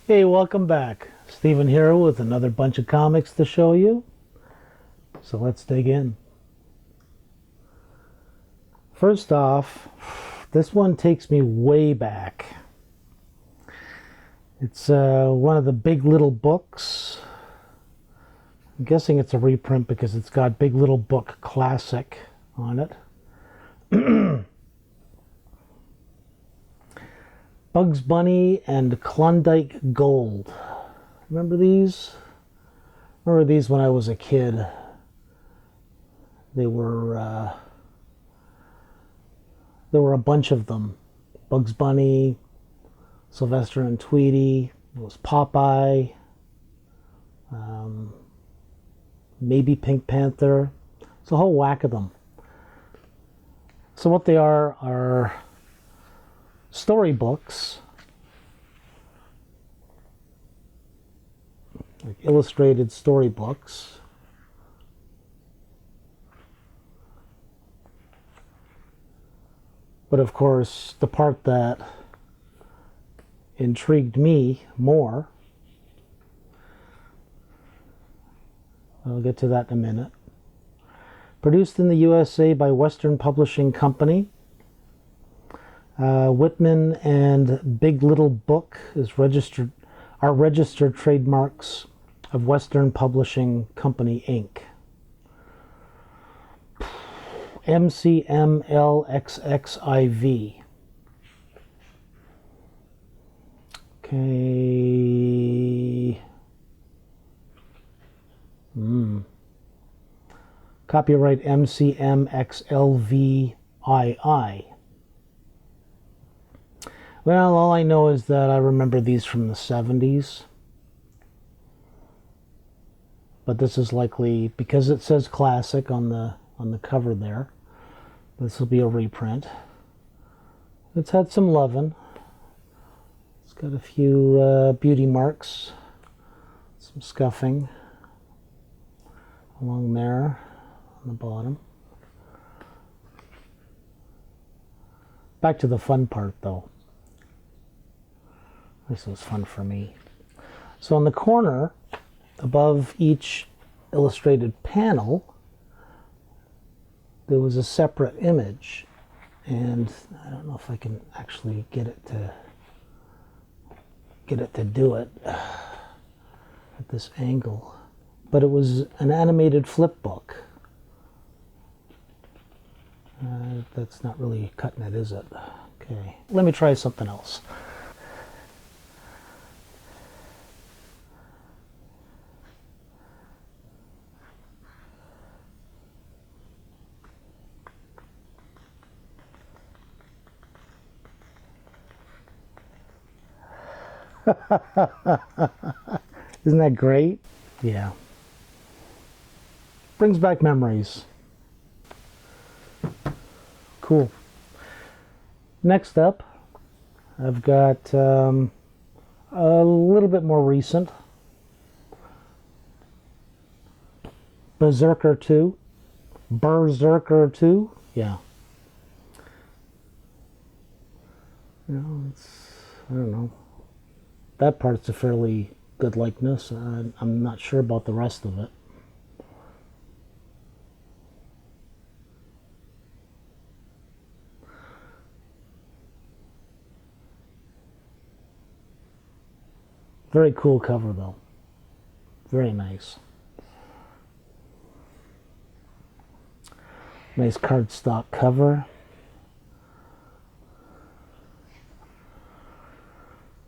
Hey, welcome back. Stephen here with another bunch of comics to show you. So let's dig in. First off, this one takes me way back. It's one of the Big Little books. I'm guessing it's a reprint because it's got Big Little Book Classic on it. Bugs Bunny and Klondike Gold. Remember these? Remember these when I was a kid. There were a bunch of them. Bugs Bunny, Sylvester and Tweety. It was Popeye. Maybe Pink Panther. It's a whole whack of them. So what they are storybooks, like illustrated storybooks. But of course, the part that intrigued me more, I'll get to that in a minute. Produced in the USA by Western Publishing Company. Whitman and Big Little Book are registered trademarks of Western Publishing Company, Inc. MCMLXXIV. Okay. Copyright MCMXLVII. Well, all I know is that I remember these from the 70s. But this is likely, because it says classic on the cover there, this will be a reprint. It's had some loving. It's got a few beauty marks, some scuffing along there on the bottom. Back to the fun part, though. This was fun for me. So in the corner, above each illustrated panel, there was a separate image. And I don't know if I can actually get it to do it at this angle. But it was an animated flip book. That's not really cutting it, is it? Okay, let me try something else. Isn't that great? Yeah. Brings back memories. Cool. Next up, I've got a little bit more recent. Berserker 2. Berserker 2. Yeah. You know, I don't know. That part's a fairly good likeness. I'm not sure about the rest of it. Very cool cover, though. Very nice. Nice cardstock cover.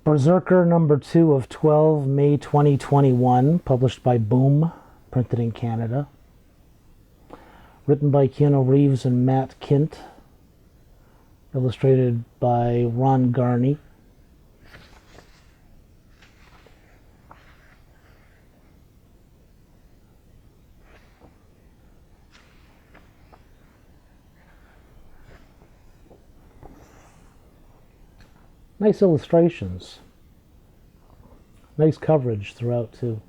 Berserker number 2 of 12, May 2021, published by Boom, printed in Canada. Written by Keanu Reeves and Matt Kint. Illustrated by Ron Garney. Nice illustrations. Nice coverage throughout, too.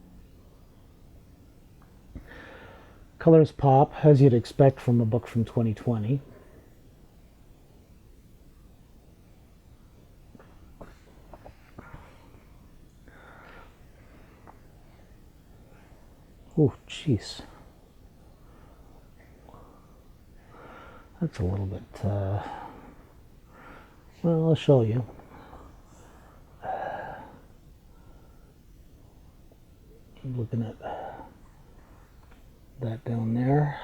Colors pop, as you'd expect from a book from 2020. Oh, jeez. That's a little bit, well, I'll show you. I'm looking at that down there.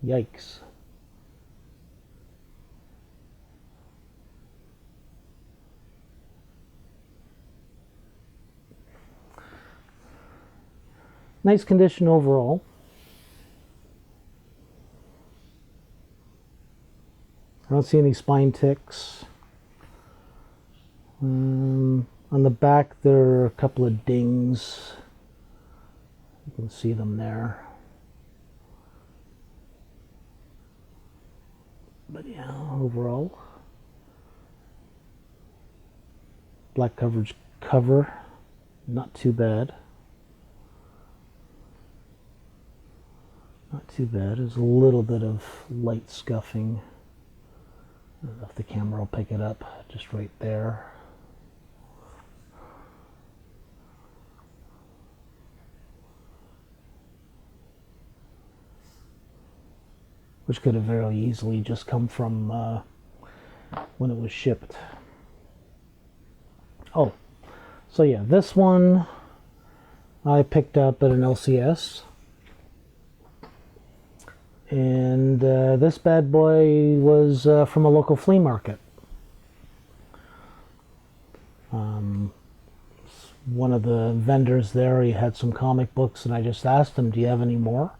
Yikes. Nice condition overall. I don't see any spine ticks. On the back there are a couple of dings. You can see them there. But yeah, overall. Black coverage cover, not too bad. Not too bad. There's a little bit of light scuffing. I don't know if the camera will pick it up, just right there. Which could have very easily just come from when it was shipped. Oh, so yeah, this one I picked up at an LCS. And this bad boy was from a local flea market. One of the vendors there, he had some comic books, and I just asked him, do you have any more?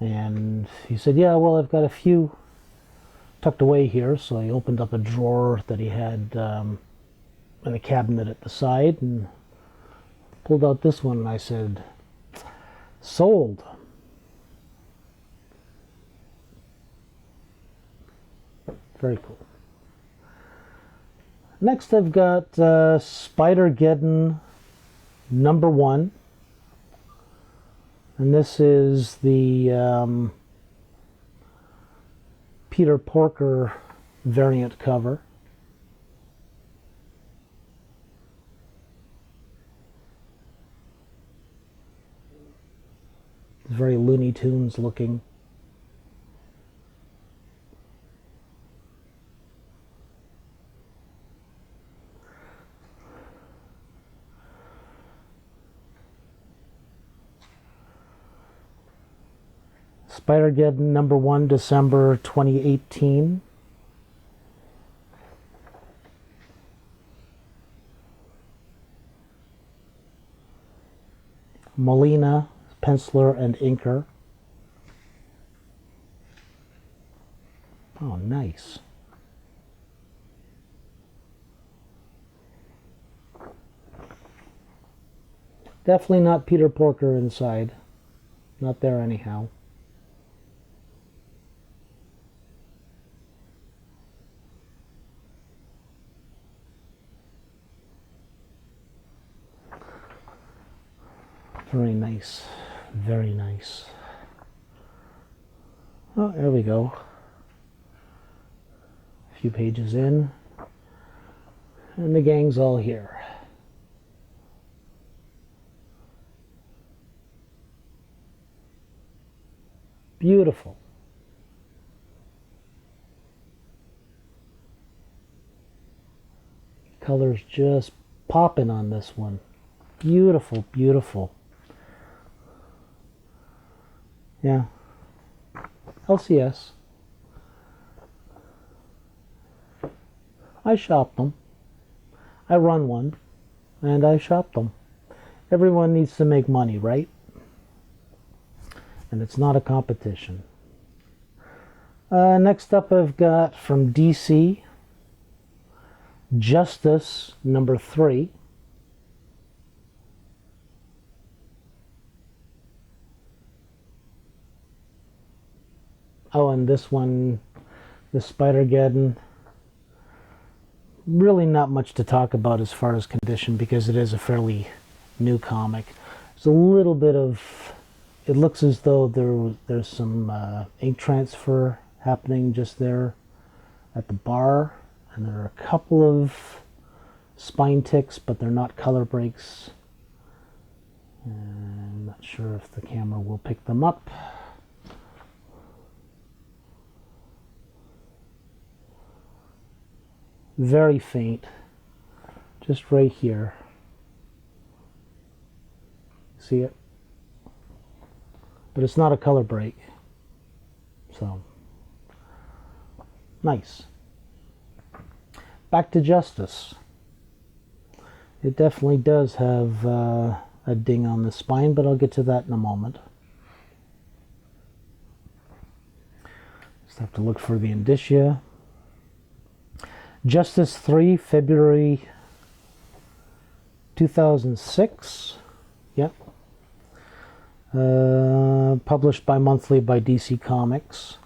And he said, yeah, well, I've got a few tucked away here. So he opened up a drawer that he had in a cabinet at the side and pulled out this one, and I said, sold. Very cool. Next I've got Spider-Geddon #1. And this is the Peter Porker variant cover. It's very Looney Tunes looking. Spider-Geddon #1, December 2018. Molina, penciler and inker. Oh, nice. Definitely not Peter Porker inside. Not there anyhow. Very nice. Very nice. Oh, there we go. A few pages in. And the gang's all here. Beautiful. Colors just popping on this one. Beautiful, beautiful. Yeah. LCS. I shop them. I run one. And I shop them. Everyone needs to make money, right? And it's not a competition. Next up I've got from DC, Justice #3. Oh, and this one, the Spider-Geddon, really not much to talk about as far as condition because it is a fairly new comic. There's a little bit of, it looks as though there's some ink transfer happening just there at the bar, and there are a couple of spine ticks, but they're not color breaks. I'm not sure if the camera will pick them up. Very faint, just right here. See it? But it's not a color break. So, nice. Back to Justice. It definitely does have a ding on the spine, but I'll get to that in a moment. Just have to look for the indicia. Justice 3, February 2006. Yep. Published bi-monthly by DC Comics.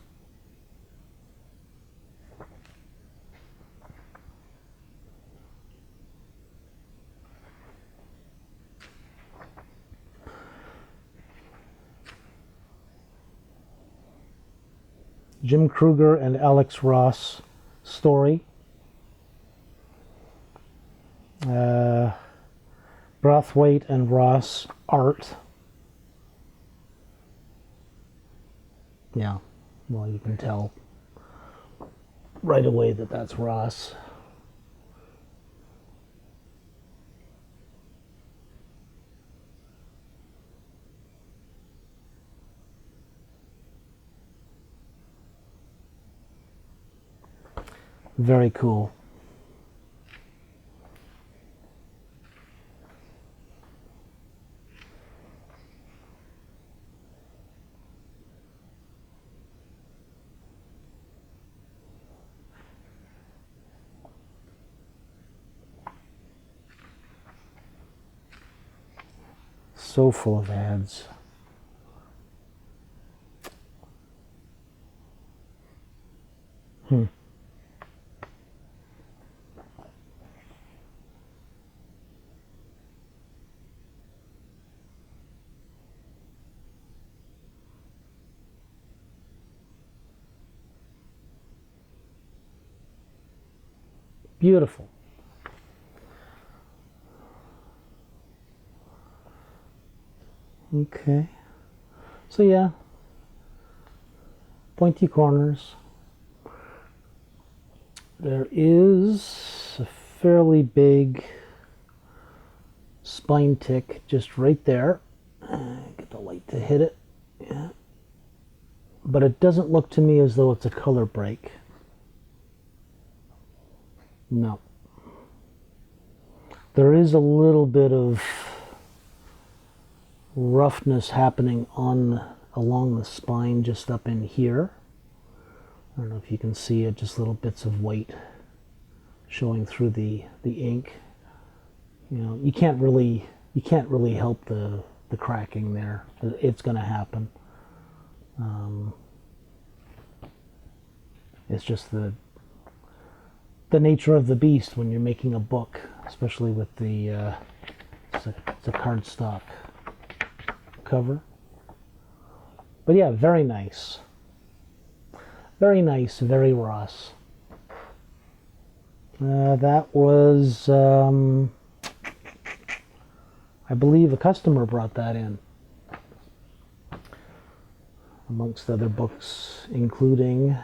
Jim Kruger and Alex Ross story. Brathwaite and Ross art. Yeah, well, you can tell right away that that's Ross. Very cool. So full of ads. Beautiful. Okay. So yeah, pointy corners. There is a fairly big spine tick just right there. Get the light to hit it. Yeah. But it doesn't look to me as though it's a color break. No. There is a little bit of roughness happening along the spine just up in here. I don't know if you can see it, just little bits of white showing through the ink. You know, you can't really help the cracking there. It's going to happen. It's just the nature of the beast when you're making a book, especially with the it's a cardstock cover. But yeah, very nice. Very nice, very Ross. That was, I believe a customer brought that in, amongst other books, including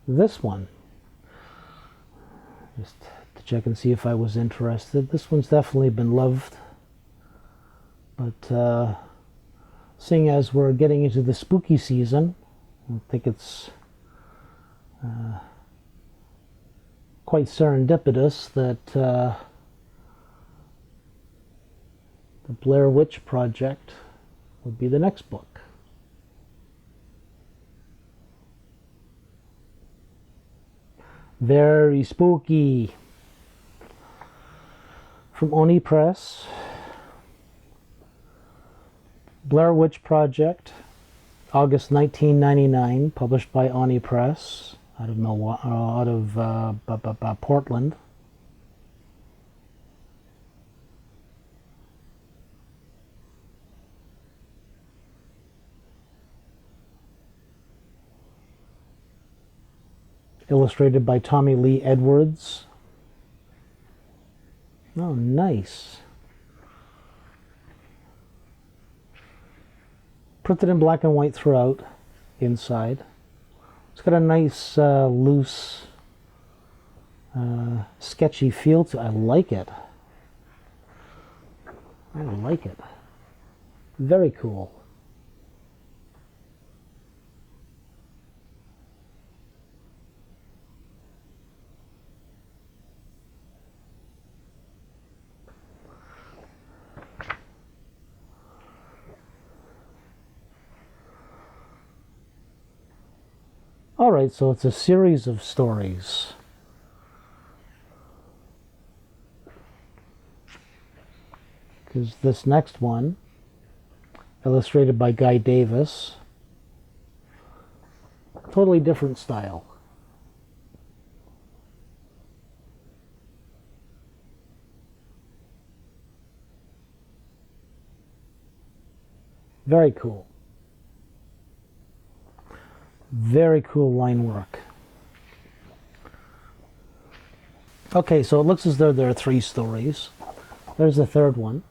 this one. Just to check and see if I was interested. This one's definitely been loved. But seeing as we're getting into the spooky season, I think it's quite serendipitous that the Blair Witch Project would be the next book. Very spooky. From Oni Press. Blair Witch Project, August 1999, published by Oni Press out of Portland. Illustrated by Tommy Lee Edwards. Oh, nice. Printed in black and white throughout inside. It's got a nice loose sketchy feel to it. I like it. I like it. Very cool. Alright, so it's a series of stories. Because this next one, illustrated by Guy Davis, totally different style. Very cool. Very cool line work. Okay, so it looks as though there are 3 stories. There's the third one.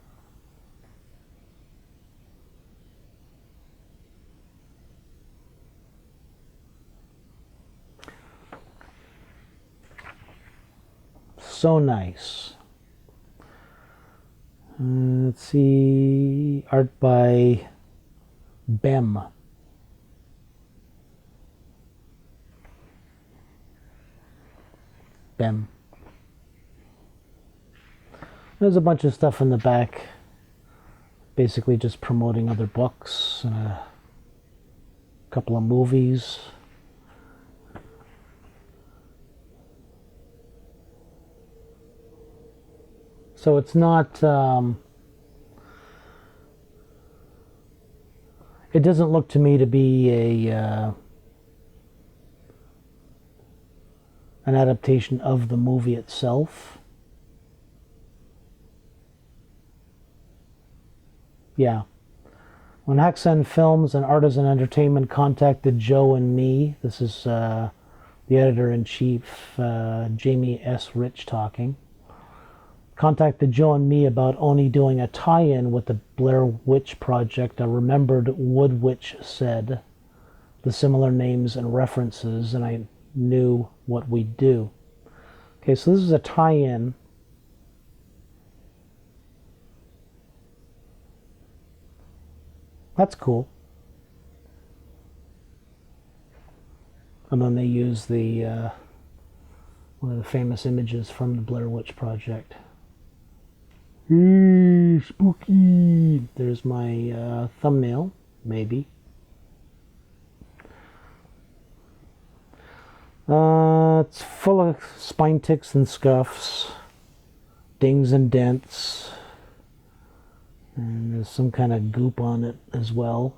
So nice. Let's see, art by Bem. Bem. There's a bunch of stuff in the back, basically just promoting other books and a couple of movies. So it's not, it doesn't look to me to be an adaptation of the movie itself. Yeah. When Haulgasm Films and Artisan Entertainment contacted Joe and me, this is the editor-in-chief, Jamie S. Rich talking, contacted Joe and me about Oni doing a tie-in with the Blair Witch Project. A remembered Wood Witch said the similar names and references, and I knew what we'd do. Okay, so this is a tie-in. That's cool. And then they use the one of the famous images from the Blair Witch Project. Hey, spooky! There's my thumbnail, maybe. It's full of spine ticks and scuffs, dings and dents, and there's some kind of goop on it as well.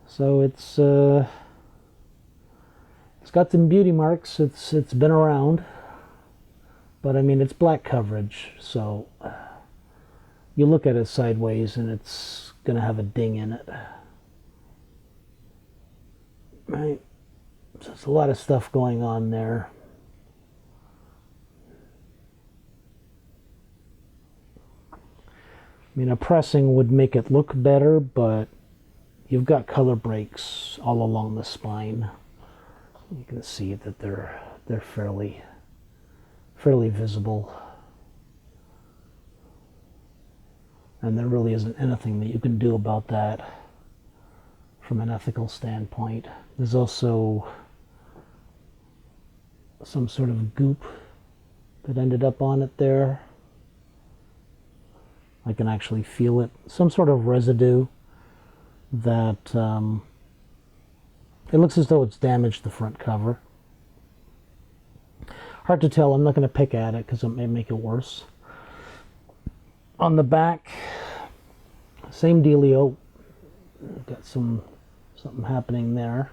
So it's got some beauty marks. It's been around. But I mean, it's black coverage, so you look at it sideways and it's going to have a ding in it. Right? So there's a lot of stuff going on there. I mean, a pressing would make it look better, but you've got color breaks all along the spine. You can see that they're fairly visible, and there really isn't anything that you can do about that from an ethical standpoint. There's also some sort of goop that ended up on it there. I can actually feel it, some sort of residue that it looks as though it's damaged the front cover. Hard to tell. I'm not going to pick at it because it may make it worse. On the back, same dealio. Got something happening there.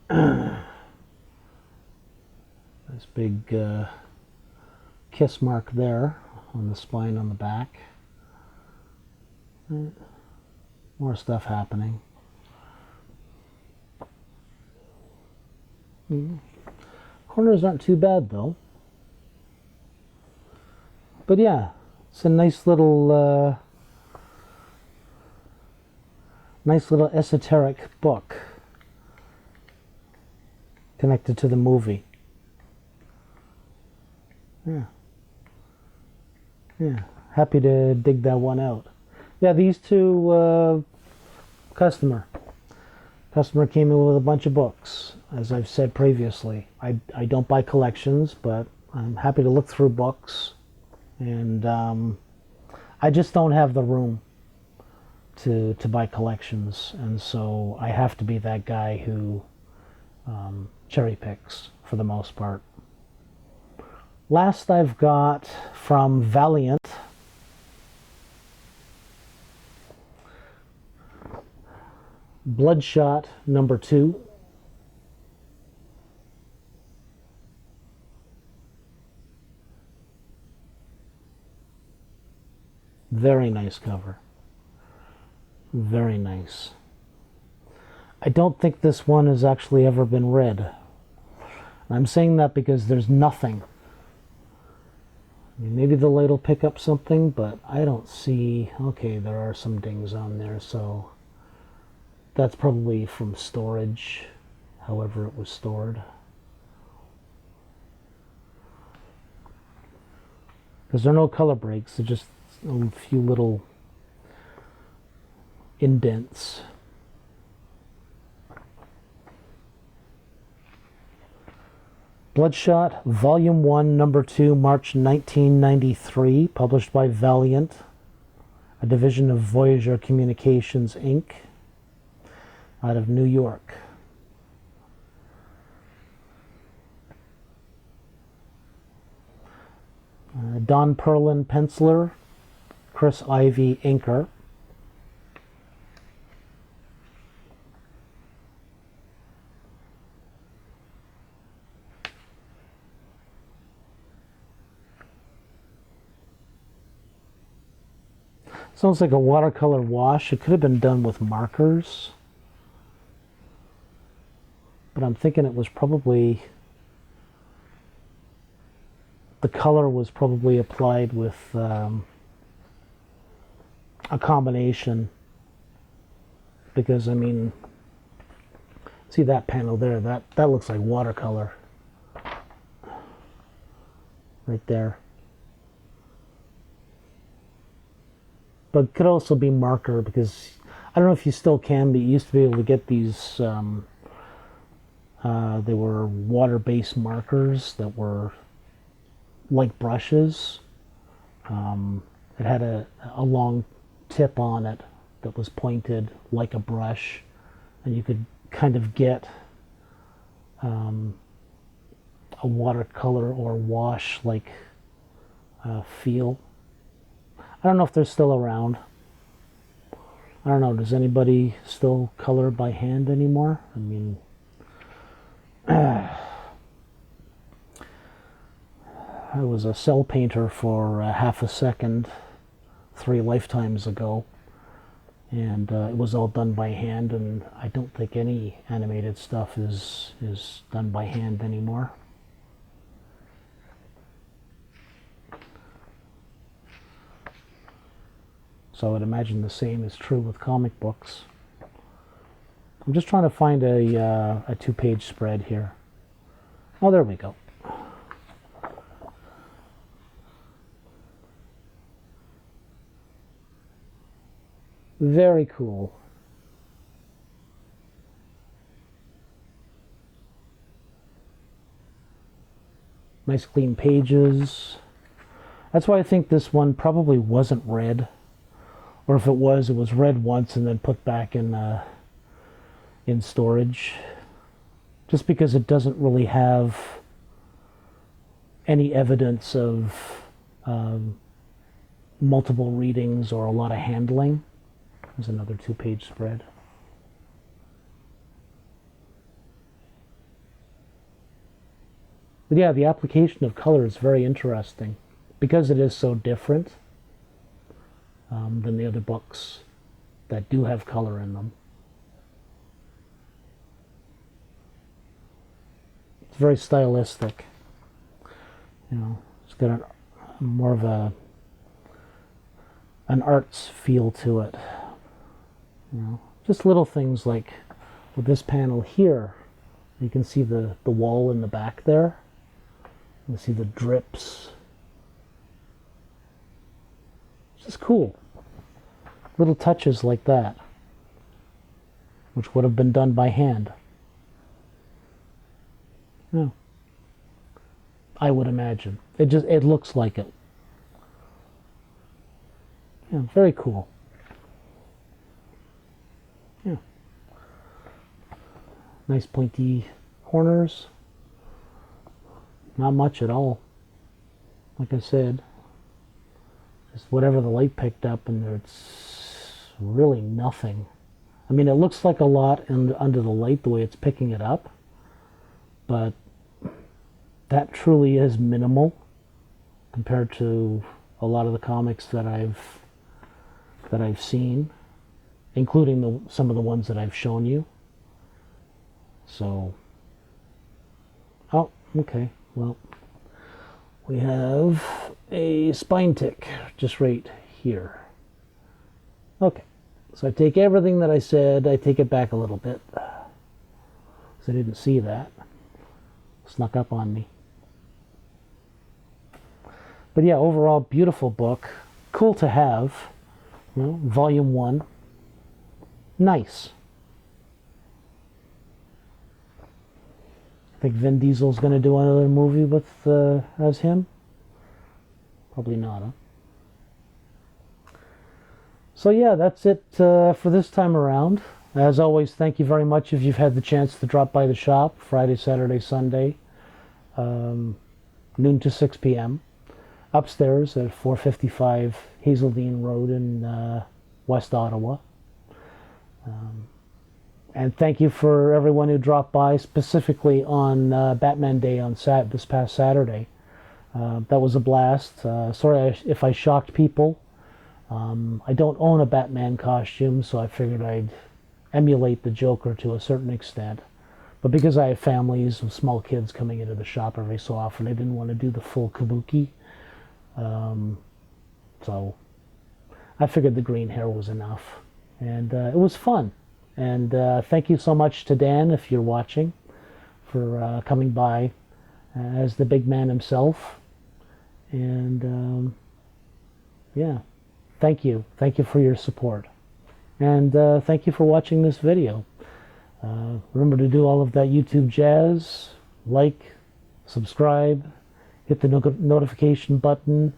Nice big kiss mark there on the spine on the back. More stuff happening. Corners aren't too bad though. But yeah, it's a nice little Nice little esoteric book connected to the movie. Yeah. Yeah. Happy to dig that one out. Yeah, these two, customer came in with a bunch of books. As I've said previously, I don't buy collections, but I'm happy to look through books. And I just don't have the room to buy collections. And so I have to be that guy who cherry picks for the most part. Last I've got from Valiant. Bloodshot #2. Very nice cover. Very nice. I don't think this one has actually ever been read. I'm saying that because there's nothing. I mean, maybe the light will pick up something, but I don't see... Okay, there are some dings on there, so... That's probably from storage, however it was stored. Because there are no color breaks, they're just a few little indents. Bloodshot, Volume 1, Number 2, March 1993, published by Valiant, a division of Voyager Communications, Inc., out of New York. Don Perlin, penciler, Chris Ivy, inker. Sounds like a watercolor wash. It could have been done with markers. But I'm thinking it was probably... The color was probably applied with a combination. Because, I mean... See that panel there? That looks like watercolor. Right there. But it could also be marker, because I don't know if you still can, but you used to be able to get these... they were water-based markers that were like brushes. It had a long tip on it that was pointed like a brush, and you could kind of get a watercolor or wash like feel. I don't know if they're still around. I don't know, does anybody still color by hand anymore? I mean, I was a cell painter for half a second 3 lifetimes ago, and it was all done by hand, and I don't think any animated stuff is done by hand anymore. So I would imagine the same is true with comic books. I'm just trying to find a 2-page spread here. Oh, there we go. Very cool. Nice clean pages. That's why I think this one probably wasn't read. Or if it was read once and then put back in storage. Just because it doesn't really have any evidence of multiple readings or a lot of handling. There's another 2-page spread. But yeah, the application of color is very interesting because it is so different than the other books that do have color in them. It's very stylistic. You know, it's got more of an arts feel to it. You know, just little things like with this panel here, you can see the wall in the back there. You can see the drips. It's just cool. Little touches like that, which would have been done by hand. Yeah. I would imagine. It looks like it. Yeah, very cool. Yeah. Nice pointy corners. Not much at all. Like I said, just whatever the light picked up, and it's really nothing. I mean, it looks like a lot under the light the way it's picking it up, but that truly is minimal compared to a lot of the comics that I've seen, including some of the ones that I've shown you. So, oh, okay, well, we have a spine tick just right here. Okay, so I take everything that I said, I take it back a little bit, because I didn't see that. Snuck up on me. But yeah, overall, beautiful book. Cool to have. You know, volume 1. Nice. I think Vin Diesel's going to do another movie with as him. Probably not, huh? So yeah, that's it for this time around. As always, thank you very much if you've had the chance to drop by the shop Friday, Saturday, Sunday, noon to 6 p.m. upstairs at 455 Hazeldean Road in West Ottawa. And thank you for everyone who dropped by, specifically on Batman Day on this past Saturday. That was a blast. Sorry if I shocked people. I don't own a Batman costume, so I figured I'd emulate the Joker to a certain extent. But because I have families with small kids coming into the shop every so often, I didn't want to do the full kabuki. So I figured the green hair was enough. And it was fun. And thank you so much to Dan, if you're watching, for coming by as the big man himself. And yeah, thank you. Thank you for your support. And thank you for watching this video. Remember to do all of that YouTube jazz. Like, subscribe, hit the notification button,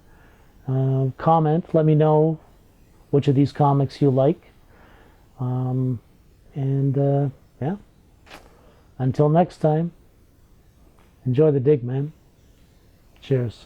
comment, let me know which of these comics you like. And yeah, until next time, enjoy the dig, man. Cheers.